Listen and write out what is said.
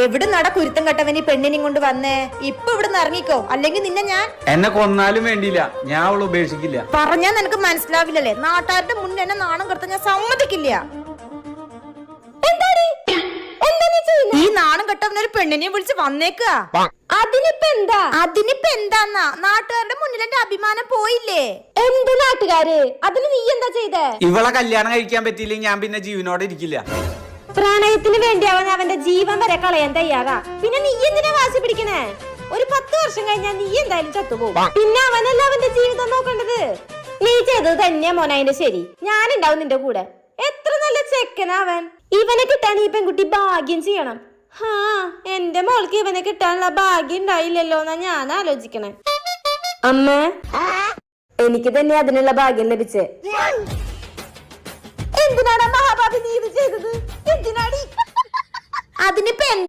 എവിടെ നട കുരുത്തം കെട്ടവൻ ഈ പെണ്ണിനെയും കൊണ്ട് വന്നേ? ഇപ്പൊ ഇവിടുന്ന് ഇറങ്ങിക്കോ, അല്ലെങ്കിൽ നിന്നെ ഞാൻ എന്നെ കൊന്നാലും വേണ്ടിയില്ല, ഞാൻ അവളെ ഉപേക്ഷിക്കില്ല. പറഞ്ഞാ നിനക്ക് മനസ്സിലാവില്ലല്ലേ? നാട്ടുകാരുടെ മുന്നിൽ എന്നെ നാണം കെടുത്ത ഞാൻ സമ്മതിക്കില്ല. ഈ നാണം കെട്ടവനൊരു പെണ്ണിനെ വിളിച്ച് വന്നേക്ക. അതിനിപ്പ എന്താന്നാ? നാട്ടുകാരുടെ മുന്നിൽ എന്റെ അഭിമാനം പോയില്ലേ? എന്ത് നാട്ടുകാര്? അതിന് നീ എന്താ ചെയ്തേ? ഇവളെ കല്യാണം കഴിക്കാൻ പറ്റിയില്ലെങ്കിൽ ഞാൻ പിന്നെ ജീവനോടെ ഇരിക്കില്ല. പ്രണയത്തിന് വേണ്ടി അവൻ അവന്റെ ജീവൻ വരെ കളയാൻ തയ്യാറാ. പിന്നെ നീ എന്തിനാ വാശി പിടിക്കണേ? ഒരു 10 വർഷം കഴിഞ്ഞാൽ നീ എന്തായാലും ചത്തുപോകും. പിന്നെ അവനല്ല അവന്റെ ജീവിതം നോക്കേണ്ടത്. നീ ചെയ്തത് തന്നെയാ മോനെ അതിന്റെ ശരി. ഞാനുണ്ടാവും നിന്റെ കൂടെ. എത്ര നല്ല ചെക്കനാ അവൻ. ഇവനെ കിട്ടാൻ ഈ പെൺകുട്ടി ഭാഗ്യം ചെയ്യണം. എന്റെ മോൾക്ക് ഇവനെ കിട്ടാനുള്ള ഭാഗ്യം ഉണ്ടായില്ലല്ലോ എന്നാ ഞാൻ ആലോചിക്കണേ. അമ്മ, എനിക്ക് തന്നെ അതിനുള്ള ഭാഗ്യം ലഭിച്ചേ. എന്തിനാണ് മഹാഭാവി നീ ഇത് ചെയ്തത്? എന്തിനാടി? അതിനിപ്പോ